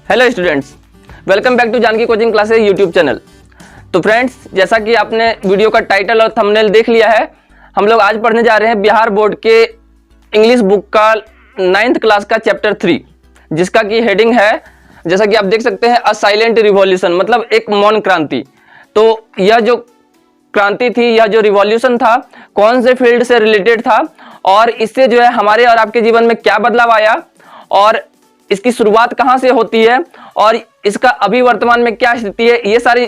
Hello students, welcome back to Janki coaching classes YouTube channel. तो friends, जैसा कि आपने वीडियो का टाइटल और थंबनेल देख लिया है, हम लोग आज पढ़ने जा रहे हैं बिहार बोर्ड के इंग्लिश बुक का 9th क्लास का चैप्टर 3, जिसका की हेडिंग है, जैसा कि आप देख सकते हैं, अ साइलेंट रिवॉल्यूशन, मतलब एक मौन क्रांति। तो यह जो क्रांति थी, यह जो रिवॉल्यूशन था, कौन से फील्ड से रिलेटेड था और इससे जो है हमारे और आपके जीवन में क्या बदलाव आया और इसकी शुरुआत कहां से होती है और इसका अभी वर्तमान में क्या स्थिति है, ये सारी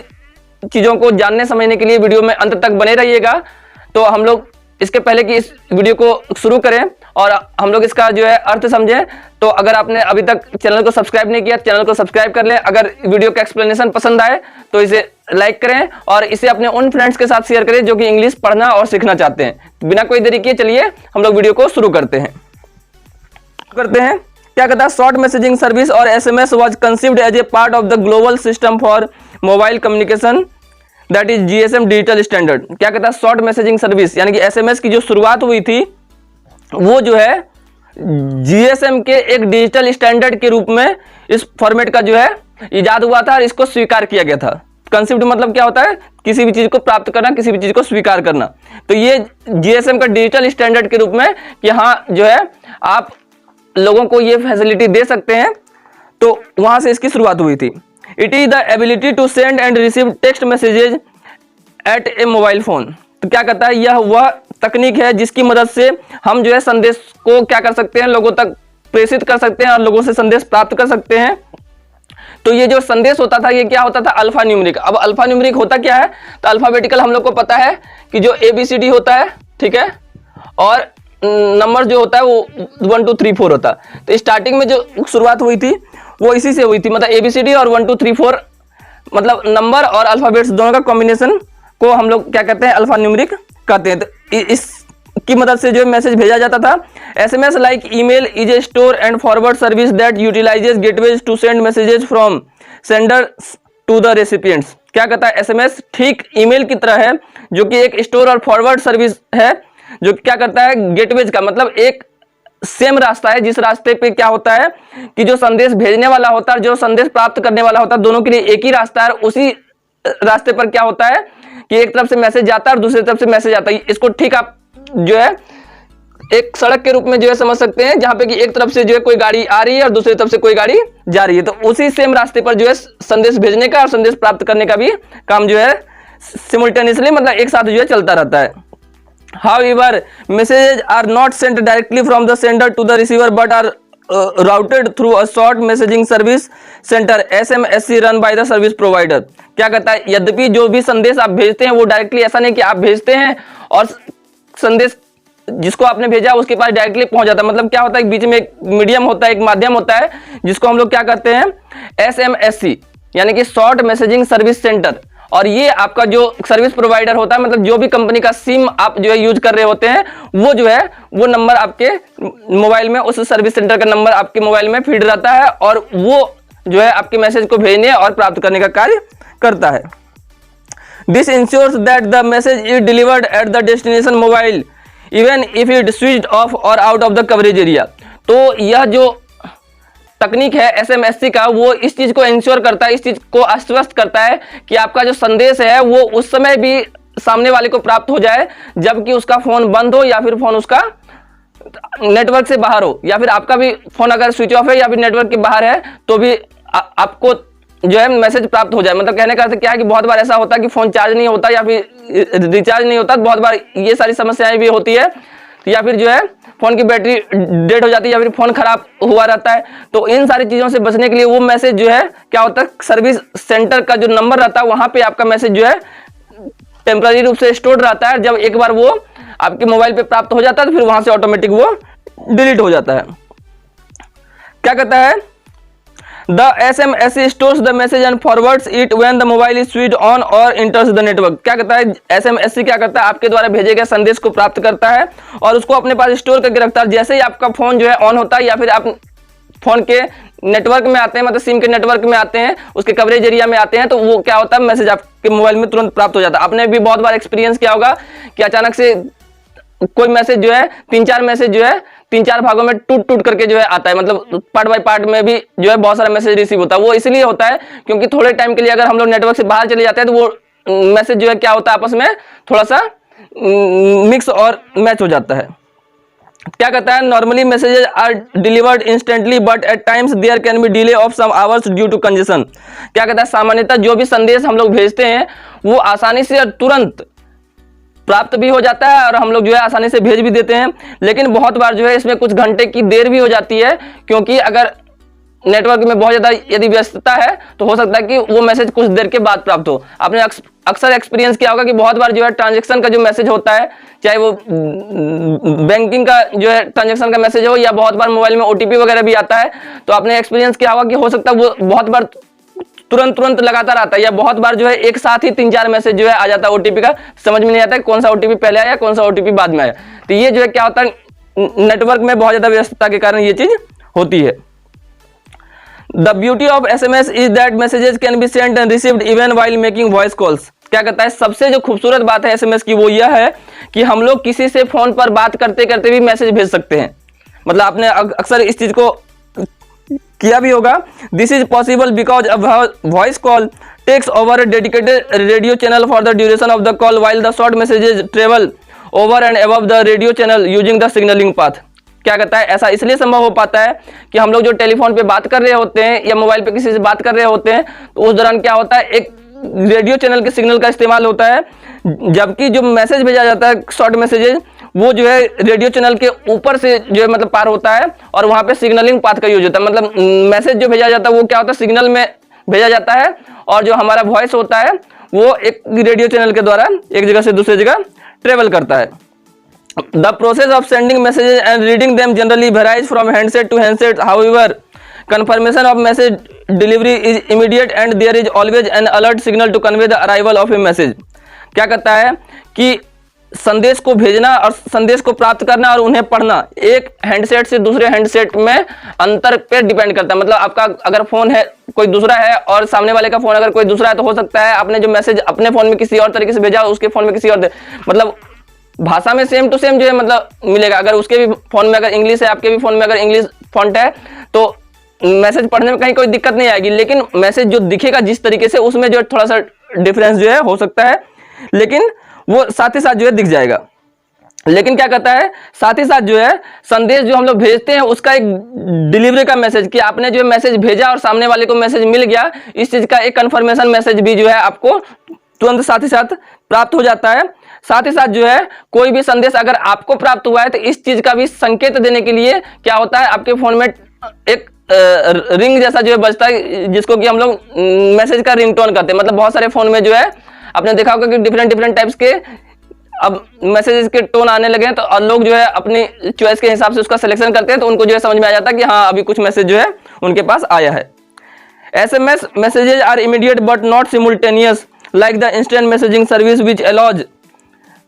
चीजों को जानने समझने के लिए वीडियो में अंत तक बने रहिएगा। तो हम लोग इसके पहले कि इस वीडियो को शुरू करें और हम लोग इसका जो है अर्थ समझें, तो अगर आपने अभी तक चैनल को सब्सक्राइब नहीं किया, चैनल को सब्सक्राइब कर लें। अगर वीडियो का एक्सप्लेनेशन पसंद आए तो इसे लाइक करें और इसे अपने उन फ्रेंड्स के साथ शेयर करें जो कि इंग्लिश पढ़ना और सीखना चाहते हैं। बिना कोई देरी किए चलिए हम लोग वीडियो को शुरू करते हैं। क्या कहता है, शॉर्ट मैसेजिंग सर्विस और SMS was conceived as a part of the global system for mobile communication that is GSM digital standard. क्या कहता है, शॉर्ट मैसेजिंग सर्विस यानी कि एसएमएस की जो शुरुआत हुई थी वो जो है जीएसएम के एक डिजिटल स्टैंडर्ड के रूप में इस फॉर्मेट का जो है इजाद हुआ था और इसको स्वीकार किया गया था। कंसीव्ड मतलब क्या होता है, किसी भी चीज को प्राप्त करना, किसी भी चीज को स्वीकार करना। तो ये जीएसएम का डिजिटल स्टैंडर्ड के रूप में कि हाँ जो है आप लोगों को ये फैसिलिटी दे सकते हैं, तो वहां से इसकी शुरुआत हुई थी। It is the ability to send and receive text messages at a mobile phone. तो क्या कहता है, यह वह तकनीक है जिसकी मदद से हम जो है संदेश को क्या कर सकते हैं, लोगों तक प्रेषित कर सकते हैं और लोगों से संदेश प्राप्त कर सकते हैं। तो ये जो संदेश होता था, ये क्या होता था, अल्फा न्यूमेरिक। अब अल्फा न्यूमेरिक होता क्या है, तो अल्फाबेटिकल हम लोग को पता है कि जो ABCD होता है, ठीक है, और नंबर जो होता है वो 1 2 3 4 होता है। तो स्टार्टिंग में जो शुरुआत हुई थी वो इसी से हुई थी, मतलब ABCD और 1 2 3 4 मतलब नंबर और अल्फाबेट्स दोनों का कॉम्बिनेशन को हम लोग क्या कहते हैं, अल्फा न्यूमेरिक कहते हैं। तो इसकी मदद से जो मैसेज भेजा जाता था। SMS like email is a store and forward service that utilises gateways to send messages from sender to the recipients. क्या कहता है, SMS ठीक ईमेल की तरह है, जो कि एक स्टोर और फॉरवर्ड सर्विस है, जो क्या करता है, गेटवेज का मतलब एक सेम रास्ता है, जिस रास्ते पे क्या होता है कि जो संदेश भेजने वाला होता है, जो संदेश प्राप्त करने वाला होता है, दोनों के लिए एक ही रास्ता है। उसी रास्ते पर क्या होता है कि एक तरफ से मैसेज जाता है और दूसरी तरफ से मैसेज आता है। इसको ठीक आप जो है एक सड़क के रूप में जो है समझ सकते हैं, जहां पे कि एक तरफ से जो है कोई गाड़ी आ रही है और दूसरी तरफ से कोई गाड़ी जा रही है। तो उसी सेम रास्ते पर जो है संदेश भेजने का और संदेश प्राप्त करने का भी काम जो है सिमुल्टेनियसली, मतलब एक साथ जो है चलता रहता है। However, messages are not sent directly from the sender to the receiver but are routed through a short messaging service center SMSC run by the service provider। क्या कहता है, यद्यपि जो भी संदेश आप भेजते हैं वो डायरेक्टली ऐसा नहीं कि आप भेजते हैं और संदेश जिसको आपने भेजा उसके पास डायरेक्टली पहुंच जाता है। मतलब क्या होता है, बीच में एक मीडियम होता है, एक माध्यम होता है, जिसको हम लोग क्या कहते हैं, SMSC यानी कि शॉर्ट मैसेजिंग सर्विस सेंटर। और ये आपका जो सर्विस प्रोवाइडर होता है, मतलब जो भी कंपनी का सिम आप जो है यूज कर रहे होते हैं, वो जो है वो नंबर आपके मोबाइल में, उस सर्विस सेंटर का नंबर आपके मोबाइल में फीड रहता है और वो जो है आपके मैसेज को भेजने और प्राप्त करने का कार्य करता है। This ensures that the message is delivered at the destination mobile even if it switched off or out of the coverage area. तो यह जो तकनीक है SMSC का, वो इस चीज को इंश्योर करता है, इस चीज को आश्वस्त करता है कि आपका जो संदेश है वो उस समय भी सामने वाले को प्राप्त हो जाए जबकि उसका फोन बंद हो या फिर फोन उसका नेटवर्क से बाहर हो, या फिर आपका भी फोन अगर स्विच ऑफ है या फिर नेटवर्क के बाहर है तो भी आपको जो है मैसेज प्राप्त हो जाए। मतलब कहने का अर्थ क्या है कि बहुत बार ऐसा होता है कि फोन चार्ज नहीं होता या फिर रिचार्ज नहीं होता, बहुत बार ये सारी समस्याएं भी होती है, या फिर जो है फोन की बैटरी डेड हो जाती है या फिर फोन खराब हुआ रहता है। तो इन सारी चीजों से बचने के लिए वो मैसेज जो है क्या होता है, सर्विस सेंटर का जो नंबर रहता है वहां पे आपका मैसेज जो है टेम्पररी रूप से स्टोर रहता है। जब एक बार वो आपके मोबाइल पे प्राप्त हो जाता है तो फिर वहां से ऑटोमेटिक वो डिलीट हो जाता है। क्या कहता है, The SMSC stores the message and forwards it when the mobile is switched on or enters the network। क्या कहता है, SMSC क्या करता है, आपके द्वारा भेजे गए संदेश को प्राप्त करता है और उसको अपने पास स्टोर करके रखता है। जैसे ही आपका फोन जो है ऑन होता है या फिर आप फोन के नेटवर्क में आते हैं, मतलब सिम के नेटवर्क में आते हैं, उसके कवरेज एरिया में आते हैं, तो वो क्या होता है, मैसेज आपके मोबाइल में तुरंत प्राप्त हो जाता है। आपने भी बहुत बार एक्सपीरियंस किया होगा कि अचानक से कोई मैसेज जो है 3-4 मैसेज जो है तीन चार भागों में टूट टूट करके जो है आता है, मतलब पार्ट बाय पार्ट में भी जो है बहुत सारा मैसेज रिसीव होता है। वो इसलिए होता है क्योंकि थोड़े टाइम के लिए अगर हम लोग नेटवर्क से बाहर चले जाते हैं तो वो मैसेज जो है क्या होता है, आपस में थोड़ा सा मिक्स और मैच हो जाता है। क्या कहता है, normally messages are delivered instantly but at times there can be delay of some hours due to congestion. क्या कहता है, सामान्यतः जो भी संदेश हम लोग भेजते हैं वो आसानी से और तुरंत प्राप्त भी हो जाता है और हम लोग जो है आसानी से भेज भी देते हैं, लेकिन बहुत बार जो है इसमें कुछ घंटे की देर भी हो जाती है, क्योंकि अगर नेटवर्क में बहुत ज़्यादा यदि व्यस्तता है तो हो सकता है कि वो मैसेज कुछ देर के बाद प्राप्त हो। आपने अक्सर एक्सपीरियंस किया होगा कि बहुत बार जो है ट्रांजैक्शन का जो मैसेज होता है, चाहे वो बैंकिंग का जो है ट्रांजैक्शन का मैसेज हो या बहुत बार मोबाइल में ओटीपी वगैरह भी आता है, तो आपने एक्सपीरियंस किया होगा कि हो सकता है वो बहुत बार तुरंत लगातार आता है, या बहुत बार जो है एक साथ ही 3-4 मैसेज जो है आ जाता है ओटीपी का, समझ में नहीं आता है कौन सा ओटीपी पहले आया कौन सा ओटीपी बाद में आया। तो ये जो है क्या होता है, नेटवर्क में बहुत ज्यादा व्यस्तता के कारण ये चीज होती है। The beauty of SMS is that messages can be sent and received even while making voice calls. क्या कहता है, सबसे जो खूबसूरत बात है SMS की वो यह है कि हम लोग किसी से फोन पर बात करते करते भी मैसेज भेज सकते हैं। मतलब आपने अक्सर इस चीज को किया भी होगा। This is possible because a voice call takes over a dedicated radio channel for the duration of the call while the short messages travel over and above the radio channel using the signalling path. क्या कहता है, ऐसा इसलिए संभव हो पाता है कि हम लोग जो टेलीफोन पे बात कर रहे होते हैं या मोबाइल पे किसी से बात कर रहे होते हैं तो उस दौरान क्या होता है, एक रेडियो चैनल के सिग्नल का इस्तेमाल होता है, जबकि जो मैसेज भेजा जाता है शॉर्ट मैसेजेस वो जो है रेडियो चैनल के ऊपर से जो है मतलब पार होता है और वहां पे सिग्नलिंग पाथ का यूज होता है। मतलब मैसेज जो भेजा जाता है वो क्या होता है, सिग्नल में भेजा जाता है और जो हमारा वॉइस होता है वो एक रेडियो चैनल के द्वारा एक जगह से दूसरी जगह ट्रेवल करता है। The process of sending messages and reading them generally varies from handset to handset. However, confirmation of message delivery is immediate and there is always an alert signal to convey the arrival of a message. क्या कहता है कि संदेश को भेजना और संदेश को प्राप्त करना और उन्हें पढ़ना एक हैंडसेट से दूसरे हैंडसेट में अंतर पे डिपेंड करता है। मतलब आपका अगर फोन है कोई दूसरा है और सामने वाले का फोन अगर कोई दूसरा है तो हो सकता है आपने जो मैसेज अपने फोन में किसी और तरीके से भेजा उसके फोन में किसी और मतलब भाषा में सेम टू सेम जो है मतलब मिलेगा। अगर उसके भी फोन में अगर इंग्लिश है, आपके भी फोन में अगर इंग्लिश फॉन्ट है तो मैसेज पढ़ने में कहीं कोई दिक्कत नहीं आएगी, लेकिन मैसेज जो दिखेगा जिस तरीके से उसमें जो थोड़ा सा डिफरेंस जो है हो सकता है, लेकिन वो साथ ही साथ जो है दिख जाएगा। लेकिन क्या कहता है, साथ ही साथ जो है संदेश जो हम लोग भेजते हैं उसका एक डिलीवरी का मैसेज कि आपने जो मैसेज भेजा और सामने वाले को मैसेज मिल गया, इस चीज का एक कंफर्मेशन मैसेज भी जो है आपको तुरंत साथ ही साथ प्राप्त हो जाता है। साथ ही साथ जो है कोई भी संदेश अगर आपको प्राप्त हुआ है तो इस चीज का भी संकेत देने के लिए क्या होता है, आपके फोन में एक रिंग जैसा जो है बजता है जिसको कि हम लोग मैसेज का रिंगटोन करते हैं। मतलब बहुत सारे फोन में जो है आपने देखा होगा कि डिफरेंट टाइप्स के अब मैसेजेस के टोन आने लगे हैं, तो और लोग जो है अपनी चॉइस के हिसाब से उसका सिलेक्शन करते हैं तो उनको जो है समझ में आ जाता है कि हाँ अभी कुछ मैसेज जो है उनके पास आया है। SMS messages are immediate but not simultaneous like the instant messaging service which allows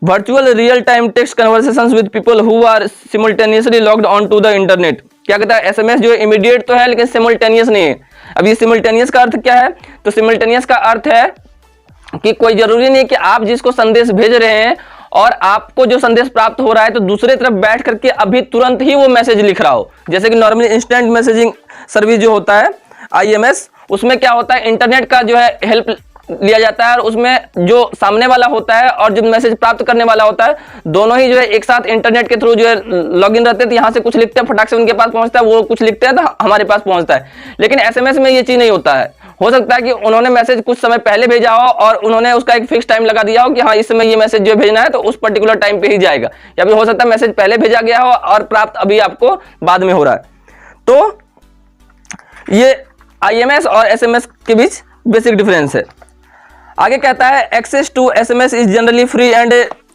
virtual real-time text conversations with people who are simultaneously logged onto the internet। क्या कहता है, SMS जो इमीडिएट तो है लेकिन सिमुल्टेनियस नहीं है। अब ये सिमुल्टेनियस का अर्थ क्या है, तो सिमुल्टेनियस का अर्थ है कि कोई जरूरी नहीं कि आप जिसको संदेश भेज रहे हैं और आपको जो संदेश प्राप्त हो रहा है तो दूसरे तरफ बैठ करके अभी तुरंत ही वो मैसेज लिख रहा हो। जैसे कि नॉर्मली इंस्टेंट मैसेजिंग सर्विस जो होता है IMS, उसमें क्या होता है इंटरनेट का जो है हेल्प लिया जाता है और उसमें जो सामने वाला होता है और जो मैसेज प्राप्त करने वाला होता है दोनों ही जो है एक साथ इंटरनेट के थ्रू जो है लॉगिन रहते हैं। तो यहाँ से कुछ लिखते हैं फटाक से उनके पास पहुंचता है, वो कुछ लिखते हैं तो हमारे पास पहुंचता है। लेकिन SMS में ये चीज नहीं होता है। हो सकता है कि उन्होंने मैसेज कुछ समय पहले भेजा हो और उन्होंने उसका एक फिक्स टाइम लगा दिया हो कि हाँ इस समय ये मैसेज जो भेजना है तो उस पर्टिकुलर टाइम पे ही जाएगा, या फिर हो सकता है मैसेज पहले भेजा गया हो और प्राप्त अभी आपको बाद में हो रहा है। तो ये IMS और SMS के बीच बेसिक डिफरेंस है। आगे कहता है access to SMS is generally free and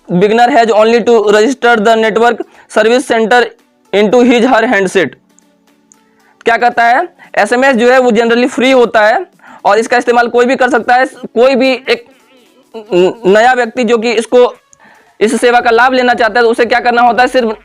beginner has only to register the network service centre into his her handset. क्या कहता है, SMS जो है वो जनरली फ्री होता है और इसका इस्तेमाल कोई भी कर सकता है। कोई भी एक नया व्यक्ति जो कि इस सेवा का लाभ लेना चाहता है तो उसे क्या करना होता है, सिर्फ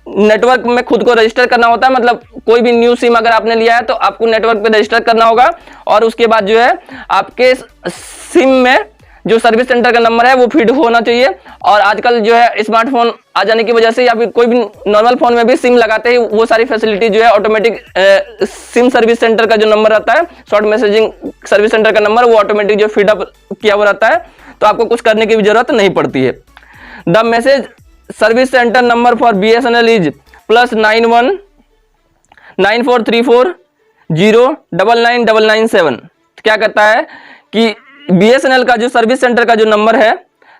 नेटवर्क में खुद को रजिस्टर करना होता है। मतलब कोई भी न्यू सिम अगर आपने लिया है तो आपको नेटवर्क पे रजिस्टर करना होगा और उसके बाद जो है आपके सिम में जो सर्विस सेंटर का नंबर है वो फीड होना चाहिए। और आजकल जो है स्मार्टफोन आ जाने की वजह से या फिर कोई भी नॉर्मल फोन में भी सिम लगाते ही वो सारी फैसिलिटी जो है ऑटोमेटिक सिम सर्विस सेंटर का जो नंबर रहता है, शॉर्ट मैसेजिंग सर्विस सेंटर का नंबर, वो ऑटोमेटिक जो फीड अप किया हुआ रहता है, तो आपको कुछ करने की भी जरूरत नहीं पड़ती है। The message service centre number for BSNL is +91 9434 0999997। क्या कहता है कि BSNL का जो सर्विस सेंटर का जो नंबर है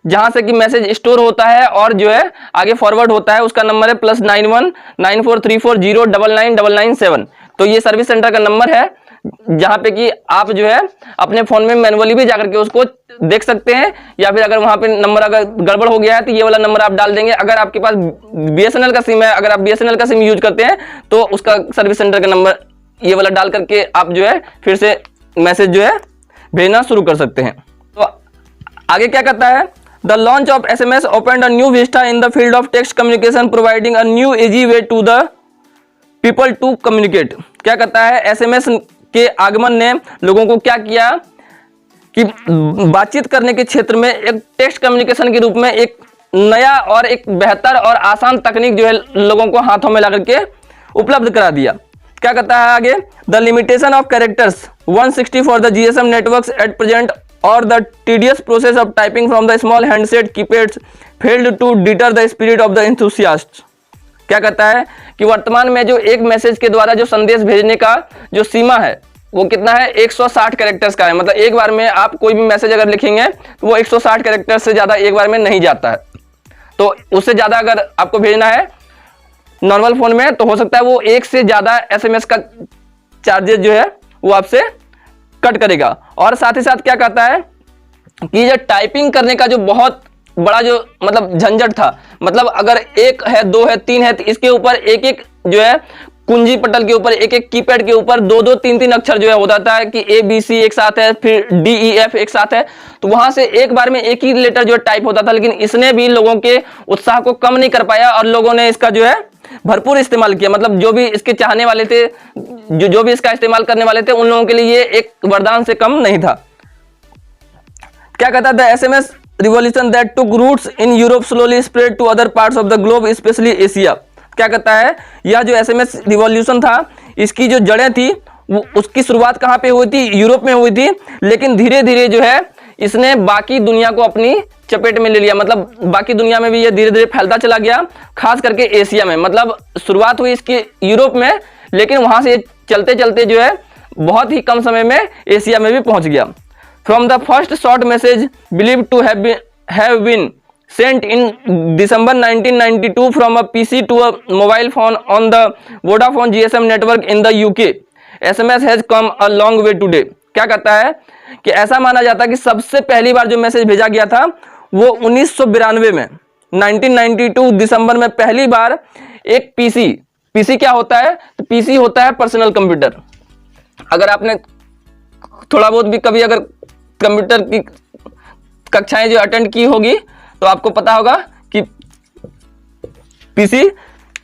जहां से कि मैसेज स्टोर होता है और जो है आगे फॉरवर्ड होता है, उसका नंबर है +91 9434 0999997। तो ये सर्विस सेंटर का नंबर है जहां पे कि आप जो है अपने फोन में मैनुअली भी जाकर के उसको देख सकते हैं, या फिर अगर वहां पे नंबर अगर गड़बड़ हो गया है तो ये वाला नंबर आप डाल देंगे। अगर आपके पास BSNL का सिम है, अगर आप BSNL का सिम यूज करते हैं तो उसका सर्विस सेंटर का नंबर ये वाला डाल करके आप जो है फिर से मैसेज जो है भेजना शुरू कर सकते हैं। तो आगे क्या कहता है, the launch of SMS opened a new vista in the field of text communication providing a new easy way to the people to communicate. क्या कहता है, SMS के आगमन ने लोगों को क्या किया कि बातचीत करने के क्षेत्र में एक टेक्स्ट कम्युनिकेशन के रूप में एक नया और एक बेहतर और आसान तकनीक जो है लोगों को हाथों में ला करके उपलब्ध करा दिया। क्या कहता है आगे, the limitation of characters 160 for the GSM networks at present और the tedious process of typing from the small handset keypads failed to deter the spirit of the enthusiast. क्या कहता है कि वर्तमान में जो एक मैसेज के द्वारा जो संदेश भेजने का जो सीमा है वो कितना है, 160 कैरेक्टर्स का है। मतलब एक बार में आप कोई भी मैसेज अगर लिखेंगे तो वो 160 कैरेक्टर्स से ज्यादा एक बार में नहीं जाता है। तो उससे ज्यादा अगर आपको भेजना है नॉर्मल फोन में तो हो सकता है वो एक से ज्यादा SMS का चार्जेस जो है वो आपसे कट करेगा। और साथ ही साथ क्या कहता है कि जो टाइपिंग करने का जो बहुत बड़ा जो मतलब झंझट था, मतलब अगर 1 है 2 है 3 है तो इसके ऊपर एक एक जो है कुंजी पटल के ऊपर एक एक कीपैड के ऊपर 2-2 3-3 अक्षर जो है होता था कि ABC एक साथ है, फिर DEF एक साथ है, तो वहां से एक बार में एक ही लेटर जो टाइप होता था। लेकिन इसने भी लोगों के उत्साह को कम नहीं कर पाया और लोगों ने इसका जो है भरपूर इस्तेमाल किया। मतलब जो भी इसके चाहने वाले थे, जो भी इसका इस्तेमाल करने वाले थे, उन लोगों के लिए ये एक वरदान से कम नहीं था। क्या कहता था, SMS revolution that took roots in Europe slowly spread to other parts of the globe specially Asia. क्या कहता है, यह जो SMS रिवॉल्यूशन था इसकी जो जड़ें थी वो उसकी शुरुआत कहाँ पे हुई थी, यूरोप में हुई थी, लेकिन धीरे धीरे जो है इसने बाकी दुनिया को अपनी चपेट में ले लिया। मतलब बाकी दुनिया में भी ये धीरे धीरे फैलता चला गया, खास करके एशिया में। मतलब शुरुआत हुई इसकी यूरोप में, लेकिन वहां से चलते चलते जो है बहुत ही कम समय में एशिया में भी पहुंच गया। From the first short message believe to have been sent in December 1992 from a PC to a mobile phone on the Vodafone GSM network in the UK, SMS has come a long way today। क्या कहता है कि ऐसा माना जाता है कि सबसे पहली बार जो मैसेज भेजा गया था वो 1992 में 1992 दिसंबर में पहली बार एक पीसी क्या होता है, तो पीसी होता है पर्सनल कंप्यूटर। अगर आपने थोड़ा बहुत भी कभी अगर कंप्यूटर की कक्षाएं जो अटेंड की होगी तो आपको पता होगा कि पीसी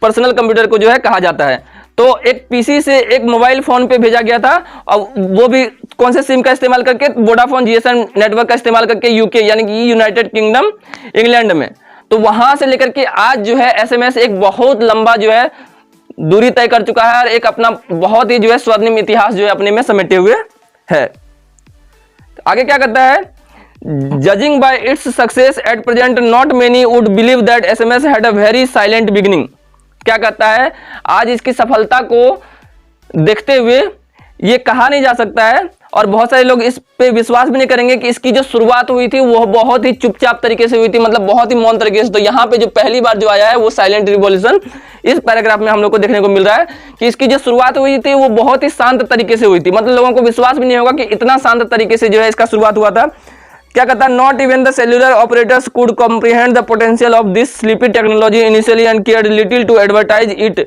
पर्सनल कंप्यूटर को जो है कहा जाता है। तो एक पीसी से एक मोबाइल फोन पे भेजा गया था, और वो भी कौन से सिम का इस्तेमाल करके, वोडाफोन GSM नेटवर्क का इस्तेमाल करके यूके यानी कि यूनाइटेड किंगडम इंग्लैंड में। तो वहां से लेकर के आज जो है SMS एक बहुत लंबा जो है दूरी तय कर चुका है और एक अपना बहुत ही जो है स्वर्णिम इतिहास जो है अपने में समेटे हुए है। आगे क्या करता है, judging bye its success at present not many would believe that SMS had a very silent beginning. क्या कहता है, आज इसकी सफलता को देखते हुए ये कहा नहीं जा सकता है और बहुत सारे लोग इस पे विश्वास भी नहीं करेंगे कि इसकी जो शुरुआत हुई थी वो बहुत ही चुपचाप तरीके से हुई थी, मतलब बहुत ही मौन तरीके से। तो यहाँ पे जो पहली बार जो आया है वो साइलेंट रिवॉल्यूशन इस पैराग्राफ में हम लोग को देखने को मिल रहा है कि इसकी जो शुरुआत हुई थी वो बहुत ही शांत तरीके से हुई थी। मतलब लोगों को विश्वास भी नहीं होगा कि इतना शांत तरीके से जो है इसका शुरुआत हुआ था। क्या कहता है, not even the cellular operators could comprehend the potential of this sleepy technology initially and cared little to advertise it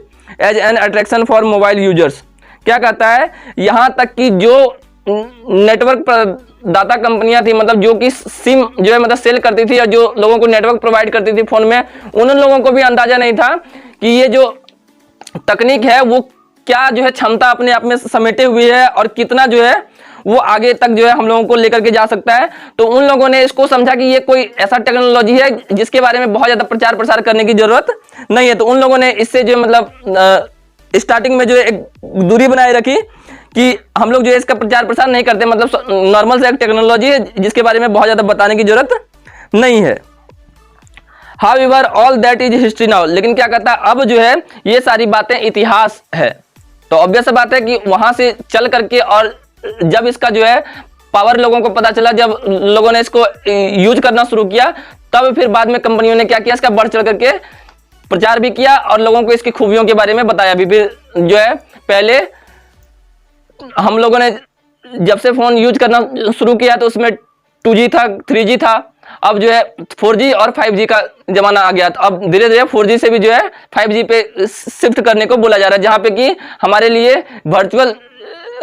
as an attraction for mobile users. क्या कहता है, यहां तक कि जो नेटवर्क प्रदाता कंपनियां थी, मतलब जो कि सिम जो है मतलब सेल करती थी और जो लोगों को नेटवर्क प्रोवाइड करती थी फोन में, उन लोगों को भी अंदाजा नहीं था कि ये जो तकनीक है वो क्या जो है क्षमता अपने आप में समेटे हुई है और कितना जो है वो आगे तक जो है हम लोगों को लेकर के जा सकता है। तो उन लोगों ने इसको समझा कि ये कोई ऐसा टेक्नोलॉजी है जिसके बारे में बहुत ज़्यादा प्रचार प्रसार करने की जरूरत नहीं है। तो उन लोगों ने इससे जो मतलब स्टार्टिंग में जो है एक दूरी बनाए रखी कि हम लोग जो है इसका प्रचार प्रसार नहीं करते, मतलब नॉर्मल से एक टेक्नोलॉजी है जिसके बारे में बहुत ज़्यादा बताने की जरूरत नहीं है। However, all that is history now। लेकिन क्या कहता है, अब जो है ये सारी बातें इतिहास है। तो ऑब्वियस बात है कि वहां से चल करके और जब इसका जो है पावर लोगों को पता चला, जब लोगों ने इसको यूज करना शुरू किया, तब फिर बाद में कंपनियों ने क्या किया, इसका बढ़ चढ़ करके प्रचार भी किया और लोगों को इसकी खूबियों के बारे में बताया भी। फिर जो है पहले हम लोगों ने जब से फोन यूज करना शुरू किया तो उसमें 2G था, 3G था, अब जो है 4G और 5G का जमाना आ गया। तो अब धीरे धीरे 4G से भी जो है 5G पे शिफ्ट करने को बोला जा रहा है, जहां पे कि हमारे लिए वर्चुअल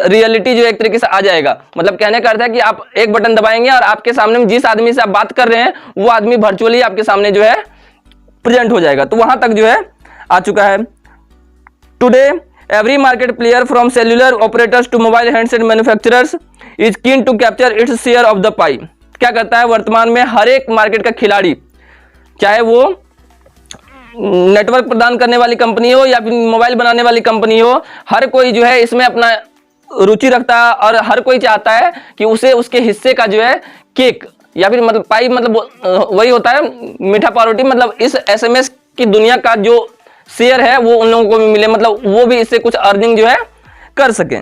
रियलिटी जो एक तरीके से आ जाएगा। मतलब कहने का अर्थ है कि आप एक बटन दबाएंगे और आपके सामने जिस आदमी से आप बात कर रहे हैं वो आदमी वर्चुअली आपके सामने जो है प्रेजेंट हो जाएगा। तो वहां तक जो है आ चुका है। Today every market player from cellular operators to mobile handset manufacturers is keen to capture its share of the pie. क्या करता है, वर्तमान में हर एक मार्केट का खिलाड़ी, चाहे वो नेटवर्क प्रदान करने वाली कंपनी हो या फिर मोबाइल बनाने वाली कंपनी हो, हर कोई जो है इसमें अपना रुचि रखता है और हर कोई चाहता है कि उसे उसके हिस्से का जो है केक या फिर मतलब पाई, मतलब वही होता है मीठा पावरोटी, मतलब इस SMS की दुनिया का जो शेयर है वो उन लोगों को भी मिले, मतलब वो भी इससे कुछ अर्निंग जो है कर सकें।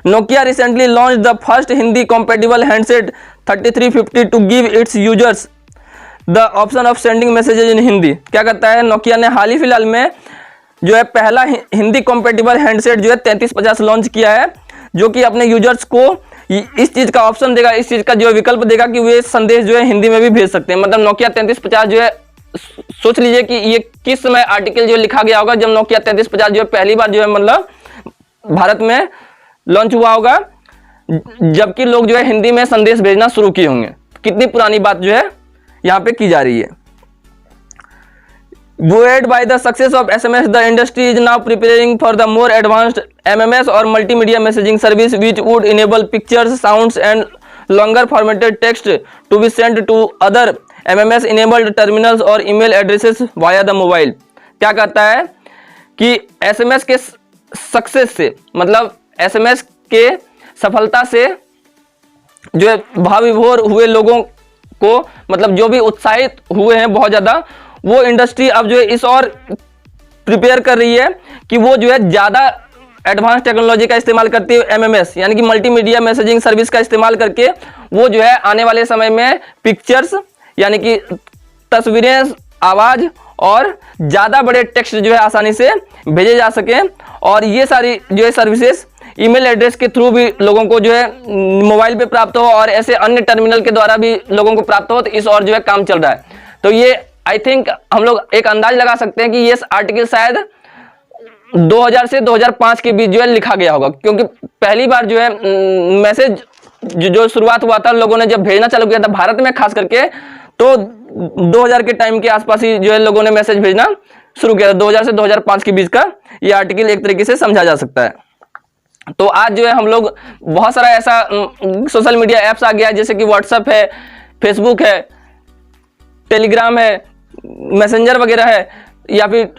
Nokia recently launched the first Hindi compatible handset 3350 to give its users the option of sending messages in Hindi। क्या करता है, नोकिया ने हाल ही फिलहाल में जो है पहला हिंदी कॉम्पेटिबल हैंडसेट जो है 3350 लॉन्च किया है, जो कि अपने यूजर्स को इस चीज का ऑप्शन देगा, इस चीज का जो विकल्प देगा कि वे संदेश जो है हिंदी में भी भेज सकते हैं। मतलब नोकिया 3350 जो है, सोच लीजिए कि ये किस समय आर्टिकल जो लिखा गया होगा जब नोकिया 3350 जो है पहली बार जो है मतलब भारत में लॉन्च हुआ होगा, जबकि लोग जो है हिंदी में संदेश भेजना शुरू किए होंगे। कितनी पुरानी बात जो है यहाँ पे की जा रही है। Buoyed by the success of SMS, the industry is now preparing for the more advanced MMS or multimedia messaging service, which would enable pictures, sounds, and longer formatted text to be sent to other MMS-enabled terminals or email addresses via the mobile। क्या कहता है कि SMS के success से, मतलब SMS के सफलता से जो है भाव विभोर हुए लोगों को, मतलब जो भी उत्साहित हुए हैं बहुत ज़्यादा, वो इंडस्ट्री अब जो है इस और प्रिपेयर कर रही है कि वो जो है ज़्यादा एडवांस टेक्नोलॉजी का इस्तेमाल करती है, MMS यानी कि मल्टीमीडिया मैसेजिंग सर्विस का इस्तेमाल करके वो जो है आने वाले समय में पिक्चर्स यानी कि तस्वीरें, आवाज़ और ज़्यादा बड़े टेक्स्ट जो है आसानी से भेजे जा सकें। और ये सारी जो है सर्विसेज ईमेल एड्रेस के थ्रू भी लोगों को जो है मोबाइल पे प्राप्त हो और ऐसे अन्य टर्मिनल के द्वारा भी लोगों को प्राप्त हो। तो इस और जो है काम चल रहा है। तो ये आई थिंक हम लोग एक अंदाज लगा सकते हैं कि ये आर्टिकल शायद 2000 से 2005 के बीच जो है लिखा गया होगा, क्योंकि पहली बार जो है मैसेज जो शुरुआत हुआ था लोगों ने जब भेजना चालू किया था भारत में खास करके, तो 2000 के टाइम के आसपास ही जो है लोगों ने मैसेज भेजना शुरू किया था। 2000 से 2005 के बीच का ये आर्टिकल एक तरीके से समझा जा सकता है। तो आज जो है हम लोग बहुत सारा ऐसा सोशल मीडिया ऐप्स आ गया है, जैसे कि व्हाट्सएप है, फेसबुक है, टेलीग्राम है, मैसेंजर वगैरह है, या फिर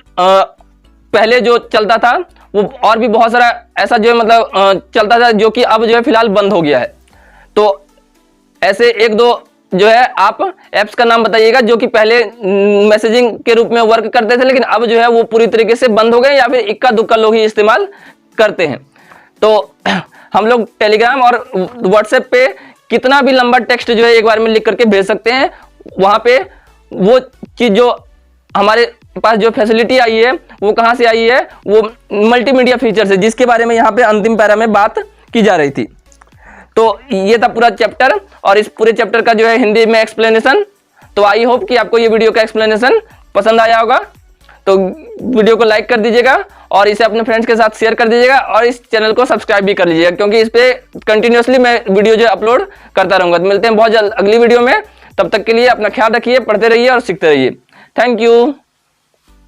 पहले जो चलता था वो और भी बहुत सारा ऐसा जो है मतलब चलता था, जो कि अब जो है फिलहाल बंद हो गया है। तो ऐसे एक दो जो है आप ऐप्स का नाम बताइएगा जो कि पहले मैसेजिंग के रूप में वर्क करते थे, लेकिन अब जो है वो पूरी तरीके से बंद हो गए या फिर इक्का दुक्का लोग ही इस्तेमाल करते हैं। तो हम लोग टेलीग्राम और व्हाट्सएप पे कितना भी लंबा टेक्स्ट जो है एक बार में लिख करके भेज सकते हैं। वहां पे वो चीज जो हमारे पास जो फैसिलिटी आई है वो कहां से आई है, वो मल्टीमीडिया फीचर से, जिसके बारे में यहाँ पे अंतिम पैरा में बात की जा रही थी। तो ये था पूरा चैप्टर और इस पूरे चैप्टर का जो है हिंदी में एक्सप्लेनेशन। तो आई होप कि आपको ये वीडियो का एक्सप्लेनेशन पसंद आया होगा। तो वीडियो को लाइक कर दीजिएगा और इसे अपने फ्रेंड्स के साथ शेयर कर दीजिएगा और इस चैनल को सब्सक्राइब भी कर लीजिएगा, क्योंकि इस पे कंटिन्यूअसली मैं वीडियो जो अपलोड करता रहूँगा। तो मिलते हैं बहुत जल्द अगली वीडियो में। तब तक के लिए अपना ख्याल रखिए, पढ़ते रहिए और सीखते रहिए। Thank you.